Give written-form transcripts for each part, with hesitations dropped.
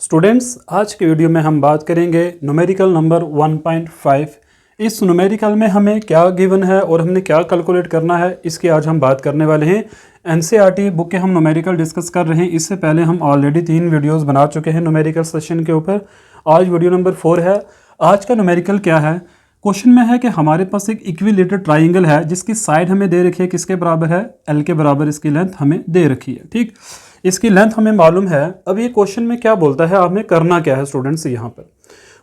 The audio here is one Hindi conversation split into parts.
स्टूडेंट्स, आज के वीडियो में हम बात करेंगे न्यूमेरिकल नंबर 1.5। इस न्यूमेरिकल में हमें क्या गिवन है और हमने क्या कैलकुलेट करना है, इसकी आज हम बात करने वाले हैं। एनसीईआरटी बुक के हम न्यूमेरिकल डिस्कस कर रहे हैं। इससे पहले हम ऑलरेडी 3 वीडियोस बना चुके हैं न्यूमेरिकल सेशन के ऊपर। आज वीडियो नंबर 4 है। आज का न्यूमेरिकल क्या है? क्वेश्चन में है कि हमारे पास एक इक्विलेटरल ट्राइंगल है जिसकी साइड हमें दे रखी है, किसके बराबर है? एल के बराबर इसकी लेंथ हमें दे रखी है। ठीक, इसकी लेंथ हमें मालूम है। अब ये क्वेश्चन में क्या बोलता है, हमें करना क्या है स्टूडेंट्स? यहाँ पर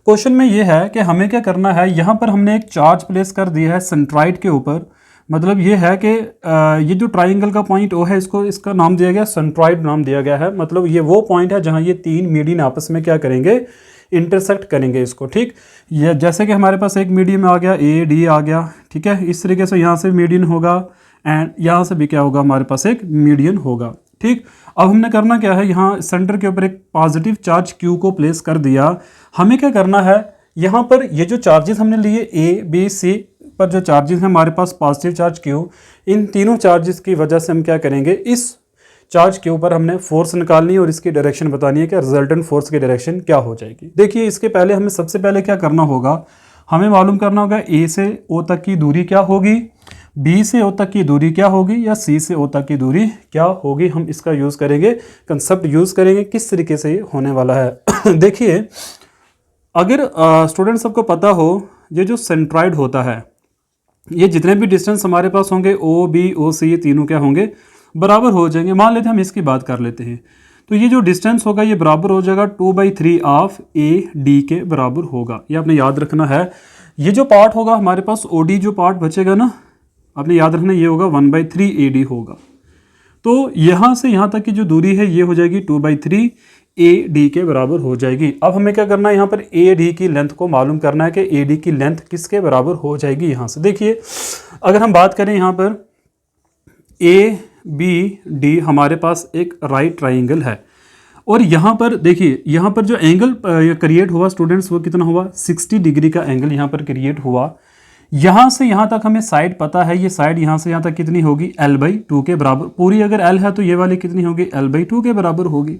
क्वेश्चन में ये है कि हमें क्या करना है। यहाँ पर हमने एक चार्ज प्लेस कर दिया है सेंट्राइड के ऊपर। मतलब ये है कि ये जो ट्राइंगल का पॉइंट ओ है, इसका नाम दिया गया सेंट्राइड नाम दिया गया है। मतलब ये वो पॉइंट है जहाँ ये 3 मीडियन आपस में क्या करेंगे, इंटरसेक्ट करेंगे इसको। ठीक, ये जैसे कि हमारे पास एक मीडियन आ गया, ए डी आ गया। ठीक है, इस तरीके से यहाँ से मीडियन होगा एंड यहाँ से भी क्या होगा, हमारे पास एक मीडियन होगा। ठीक, अब हमने करना क्या है, यहाँ सेंटर के ऊपर एक पॉजिटिव चार्ज Q को प्लेस कर दिया। हमें क्या करना है, यहाँ पर ये जो चार्जेस हमने लिए A, B, C पर जो चार्जेस हैं हमारे पास पॉजिटिव चार्ज Q, इन तीनों चार्जेस की वजह से हम क्या करेंगे, इस चार्ज के ऊपर हमने फोर्स निकालनी है और इसकी डायरेक्शन बतानी है कि रिजल्टेंट फोर्स की डायरेक्शन क्या हो जाएगी। देखिए, इसके पहले हमें सबसे पहले क्या करना होगा, हमें मालूम करना होगा A से O तक की दूरी क्या होगी, B से O तक की दूरी क्या होगी या C से O तक की दूरी क्या होगी। हम इसका यूज़ करेंगे, कंसेप्ट यूज़ करेंगे किस तरीके से ये होने वाला है। देखिए, अगर स्टूडेंट सबको पता हो, ये जो सेंट्राइड होता है, ये जितने भी डिस्टेंस हमारे पास होंगे O, B, O, C, ये तीनों क्या होंगे, बराबर हो जाएंगे। मान लेते हैं हम इसकी बात कर लेते हैं, तो ये जो डिस्टेंस होगा ये बराबर हो जाएगा 2/3 ऑफ AD के बराबर होगा। ये आपने याद रखना है। ये जो पार्ट होगा हमारे पास OD, जो पार्ट बचेगा ना, आपने याद रखना ये होगा 1/3 AD होगा। तो यहाँ से यहाँ तक की जो दूरी है ये हो जाएगी 2/3 AD के बराबर हो जाएगी। अब हमें क्या करना है, यहाँ पर AD की लेंथ को मालूम करना है कि AD की लेंथ किसके बराबर हो जाएगी। यहाँ से देखिए, अगर हम बात करें यहाँ पर ABD हमारे पास एक राइट ट्राइंगल है और यहाँ पर देखिए, यहाँ पर जो एंगल क्रिएट हुआ स्टूडेंट्स, वो कितना हुआ, 60 डिग्री का एंगल यहाँ पर क्रिएट हुआ। यहाँ से यहाँ तक हमें साइड पता है, ये साइड यहाँ से यहाँ तक कितनी होगी, L/2 के बराबर। पूरी अगर L है तो ये वाली कितनी होगी, L/2 के बराबर होगी।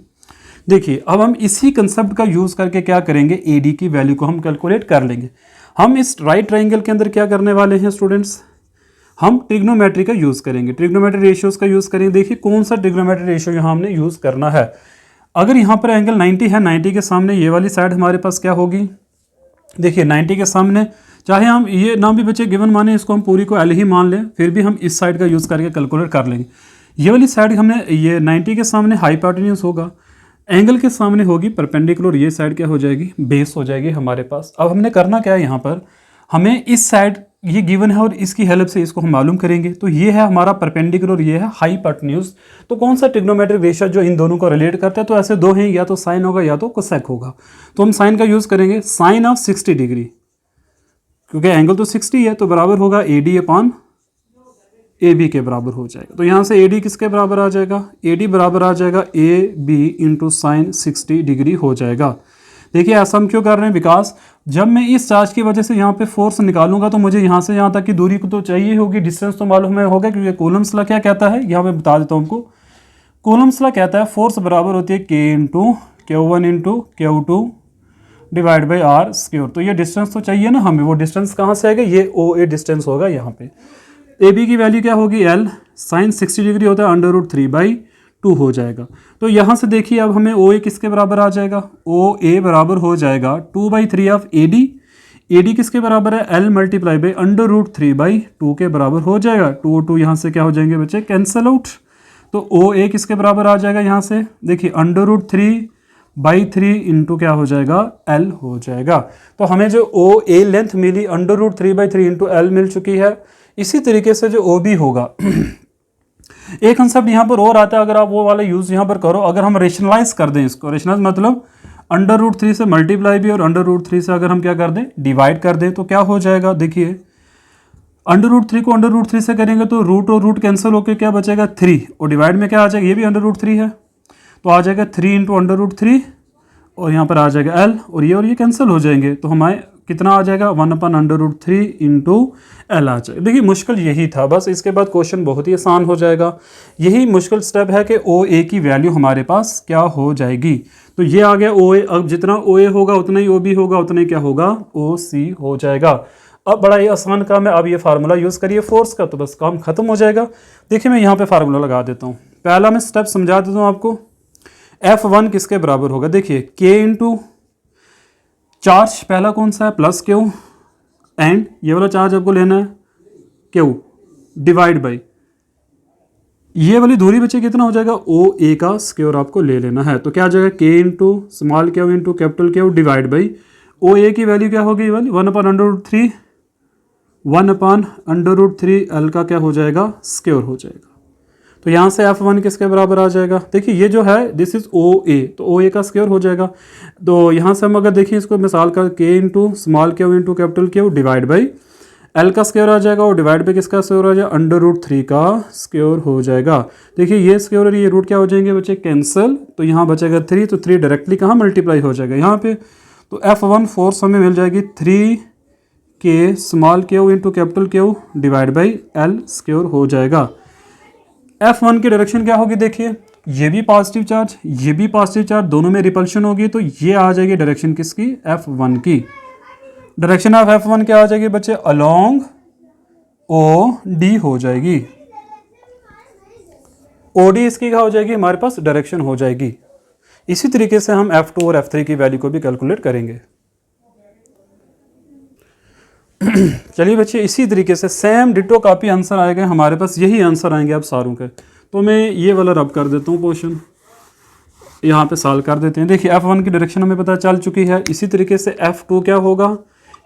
देखिए, अब हम इसी कंसेप्ट का यूज़ करके क्या करेंगे, AD की वैल्यू को हम कैलकुलेट कर लेंगे। हम इस राइट ट्राइंगल के अंदर क्या करने वाले हैं स्टूडेंट्स, हम ट्रिग्नोमेट्री का यूज़ करेंगे, ट्रिग्नोमेट्री रेशियोज़ का यूज़ करेंगे। देखिए, कौन सा ट्रिग्नोमेट्री रेशियो यहाँ हमने यूज़ करना है। अगर यहाँ पर एंगल 90 है, 90 के सामने ये वाली साइड हमारे पास क्या होगी, देखिए 90 के सामने, चाहे हम ये ना भी बचे गिवन माने, इसको हम पूरी को L ही मान लें, फिर भी हम इस साइड का यूज़ करके कैलकुलेट कर लेंगे। ये वाली साइड हमने, ये 90 के सामने हाइपोटेन्यूज होगा, एंगल के सामने होगी परपेंडिकुलर, ये साइड क्या हो जाएगी, बेस हो जाएगी हमारे पास। अब हमने करना क्या है, यहाँ पर हमें इस साइड ये गिवन है और इसकी हेल्प से इसको हम मालूम करेंगे। तो ये है हमारा परपेंडिकुलर, ये है हाइपोटेन्यूज। तो कौन सा ट्रिग्नोमेट्रिक रेशियो जो इन दोनों को रिलेट करता है, तो ऐसे दो हैं, या तो साइन होगा या तो कोसेक होगा। तो हम साइन का यूज़ करेंगे, साइन ऑफ 60 डिग्री, क्योंकि एंगल तो 60 है, तो बराबर होगा AD/AB के बराबर हो जाएगा। तो यहाँ से AD किसके बराबर आ जाएगा, AD बराबर आ जाएगा AB इंटू साइन 60 डिग्री हो जाएगा। देखिए, ऐसा हम क्यों कर रहे हैं, बिकॉज जब मैं इस चार्ज की वजह से यहाँ पे फोर्स निकालूंगा तो मुझे यहाँ से यहाँ तक की दूरी को तो चाहिए होगी, डिस्टेंस तो मालूम है होगा, क्योंकि कूलम्ब्स लॉ क्या कहता है, यहाँ पे बता देता हूँ आपको। कूलम्ब्स लॉ कहता है फोर्स बराबर होती है K into Q1 into Q2 divide by R²। तो ये डिस्टेंस तो चाहिए ना हमें, वो डिस्टेंस कहाँ से आएगा, ये OA डिस्टेंस होगा। यहाँ पे AB की वैल्यू क्या होगी, L साइन 60 डिग्री होता है, √3/2 हो जाएगा। तो यहाँ से देखिए, अब हमें OA किसके बराबर आ जाएगा, OA बराबर हो जाएगा 2/3 ऑफ AD किसके बराबर है, L मल्टीप्लाई बाई √3/2 के बराबर हो जाएगा। 2 2 यहाँ से क्या हो जाएंगे बच्चे, कैंसल आउट। तो OA किसके बराबर आ जाएगा, यहाँ से देखिए √3/3 इंटू क्या हो जाएगा, L हो जाएगा। तो हमें जो OA लेंथ मिली √3/3 इंटू L मिल चुकी है। इसी तरीके से जो OB होगा, एक कंसेप्ट यहाँ पर और आता है, अगर आप वो वाला यूज़ यहाँ पर करो, अगर हम रेशनलाइज कर दें इसको, रेशनलाइज मतलब √3 से मल्टीप्लाई भी और √3 से अगर हम क्या कर दें, डिवाइड कर दें, तो क्या हो जाएगा, देखिए √3 को √3 से करेंगे तो रूट और रूट कैंसिल होकर क्या बचेगा, 3, और डिवाइड में क्या आ जाएगा, ये भी √3 है, तो आ जाएगा 3 इंटू √3 और यहाँ पर आ जाएगा L, और ये कैंसिल हो जाएंगे। तो हमारे कितना आ जाएगा 1/√3 इंटू एल आ जाएगा। देखिए मुश्किल यही था, बस इसके बाद क्वेश्चन बहुत ही आसान हो जाएगा। यही मुश्किल स्टेप है कि ओ ए की वैल्यू हमारे पास क्या हो जाएगी। तो ये आ गया ओ ए। अब जितना ओ ए होगा उतना ही ओ बी होगा, उतना ही क्या होगा ओ सी हो जाएगा। अब बड़ा ही आसान काम है, अब ये फार्मूला यूज़ करिए फोर्स का, तो बस काम खत्म हो जाएगा। देखिए मैं यहाँ पे फार्मूला लगा देता हूँ। पहला मैं स्टेप समझा देता हूँ आपको। F1 किसके बराबर होगा, देखिए K इंटू चार्ज पहला कौन सा है प्लस क्यू, एंड ये वाला चार्ज आपको लेना है क्यू डिवाइड बाई ये वाली दूरी बचे कितना हो जाएगा ओ ए का स्क्वायर आपको ले लेना है। तो क्या आ जाएगा K into small Q into capital Q divide by O A की वैल्यू क्या होगी, वाली 1/√3 एल का क्या हो जाएगा स्क्वायर हो जाएगा। तो यहाँ से F1 किसके बराबर आ जाएगा, देखिए ये जो है दिस इज ओ ए, तो ओ ए का स्क्वायर हो जाएगा। तो यहाँ से हम अगर देखिए इसको मिसाल कर K into small Q into capital Q divide by L का स्क्वायर आ जाएगा, और डिवाइड बाई किसका स्क्वायर आ जाएगा √3 का स्क्वायर हो जाएगा। देखिए ये स्क्वायर और ये रूट क्या हो जाएंगे बच्चे कैंसिल, तो यहाँ बचेगा 3, तो 3 डायरेक्टली कहाँ मल्टीप्लाई हो जाएगा यहाँ पे। तो F1 फोर्स हमें मिल जाएगी 3K small Q into capital Q divide by L square हो जाएगा। F1 की डायरेक्शन क्या होगी, देखिए ये भी पॉजिटिव चार्ज ये भी पॉजिटिव चार्ज, दोनों में रिपल्शन होगी, तो ये आ जाएगी डायरेक्शन किसकी F1 की। डायरेक्शन ऑफ F1 क्या आ जाएगी बच्चे अलोंग ओ डी हो जाएगी। OD इसकी क्या हो जाएगी हमारे पास डायरेक्शन हो जाएगी। इसी तरीके से हम F2 और F3 की वैल्यू को भी कैलकुलेट करेंगे। चलिए बच्चे इसी तरीके से सेम डिटो कापी आंसर आएगा हमारे पास, यही आंसर आएंगे अब सारों के। तो मैं ये वाला रब कर देता हूँ पोर्शन, यहाँ पे सॉल्व कर देते हैं। देखिए F1 की डायरेक्शन हमें पता चल चुकी है। इसी तरीके से F2 क्या होगा,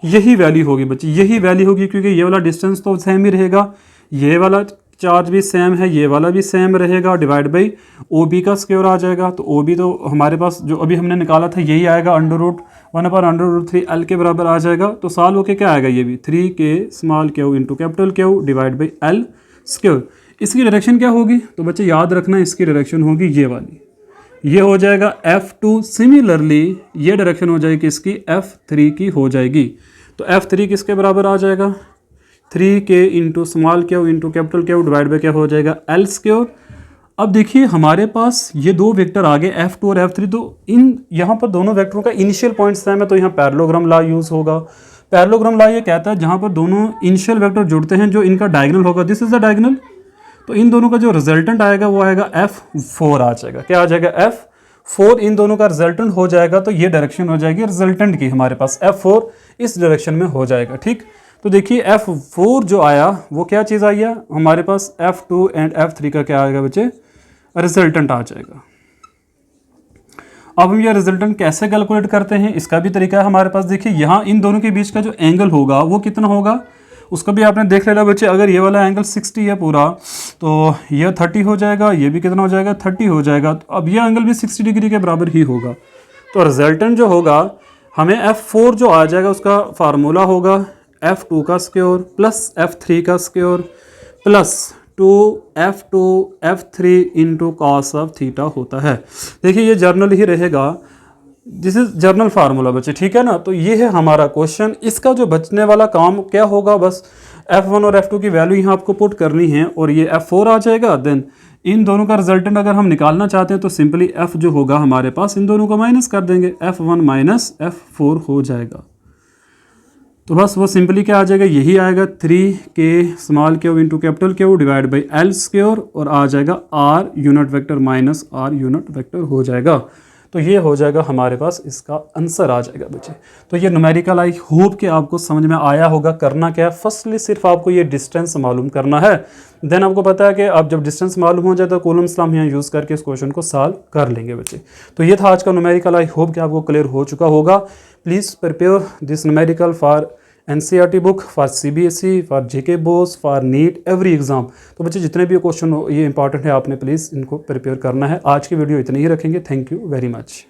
यही वैल्यू होगी बच्चे, यही वैल्यू होगी, क्योंकि ये वाला डिस्टेंस तो सेम ही रहेगा, ये वाला चार्ज भी सेम है, ये वाला भी सेम रहेगा, डिवाइड बाई ओ बी का स्क्वायर आ जाएगा। तो ओ बी तो हमारे पास जो अभी हमने निकाला था यही आएगा √1/√3 एल के बराबर आ जाएगा। तो सॉल्व होके क्या आएगा, ये भी 3K small Q into capital Q divide by L square. इसकी डायरेक्शन क्या होगी, तो बच्चे याद रखना इसकी डायरेक्शन होगी ये वाली, ये हो जाएगा F2। सिमिलरली ये डायरेक्शन हो जाएगी इसकी F3 की हो जाएगी। तो F3 किसके बराबर आ जाएगा 3K into small Q into capital Q divide by क्या हो जाएगा एल स्क्वायर। अब देखिए हमारे पास ये दो वेक्टर आ गए F2 और F3, तो इन यहाँ पर दोनों वेक्टरों का इनिशियल पॉइंट सेम है, तो यहाँ पैरेललोग्राम लॉ यूज होगा। पैरेललोग्राम लॉ ये कहता है जहाँ पर दोनों इनिशियल वेक्टर जुड़ते हैं जो इनका डायगोनल होगा, दिस इज द डायगोनल, तो इन दोनों का जो रिजल्टेंट आएगा वो आएगा F4 आ जाएगा। क्या आ जाएगा F4, इन दोनों का रिजल्टेंट हो जाएगा, तो ये डायरेक्शन हो जाएगी रिजल्टेंट की हमारे पास F4 इस डायरेक्शन में हो जाएगा। ठीक, तो देखिए F4 जो आया वो क्या चीज़ आई है हमारे पास, F2 एंड F3 का क्या आएगा बच्चे रिजल्टेंट आ जाएगा। अब हम ये रिजल्टेंट कैसे कैलकुलेट करते हैं, इसका भी तरीका है हमारे पास। देखिए यहाँ इन दोनों के बीच का जो एंगल होगा वो कितना होगा, उसका भी आपने देख लेना बच्चे। अगर ये वाला एंगल 60 है पूरा, तो ये 30 हो जाएगा, ये भी कितना हो जाएगा 30 हो जाएगा। तो अब ये एंगल भी 60 डिग्री के बराबर ही होगा। तो रिजल्टेंट जो होगा हमें F4 जो आ जाएगा उसका फार्मूला होगा F2 का स्क्वायर प्लस F3 का square plus 2F2 F3 into cos of theta होता है। देखिए ये जर्नल ही रहेगा, दिस इज जर्नल फार्मूला बच्चे, ठीक है ना। तो ये है हमारा क्वेश्चन। इसका जो बचने वाला काम क्या होगा, बस F1 और F2 की वैल्यू यहाँ आपको पुट करनी है और ये F4 आ जाएगा। देन इन दोनों का रिजल्टेंट अगर हम निकालना चाहते हैं तो सिंपली F जो होगा हमारे पास इन दोनों को माइनस कर देंगे, F1 माइनस F4 हो जाएगा। तो बस वो सिंपली क्या आ जाएगा, यही आएगा 3K small Q into capital Q divide by L square, और आ जाएगा R unit vector minus R unit vector हो जाएगा। तो ये हो जाएगा हमारे पास, इसका आंसर आ जाएगा बच्चे। तो ये न्यूमेरिकल आई होप कि आपको समझ में आया होगा। करना क्या है, फर्स्टली सिर्फ आपको ये डिस्टेंस मालूम करना है। देन आपको पता है कि आप जब डिस्टेंस मालूम हो जाए तो कूलम्स लॉ यहाँ यूज़ करके इस क्वेश्चन को सॉल्व कर लेंगे बच्चे। तो ये था आज का न्यूमेरिकल। आई होप कि आपको क्लियर हो चुका होगा। Please prepare this numerical for NCERT book, for CBSE, for JK boards, for NEET, every exam. तो बच्चे जितने भी क्वेश्चन ये इंपॉर्टेंट है आपने प्लीज़ इनको प्रिपेयर करना है। आज की वीडियो इतनी ही रखेंगे। Thank you very much.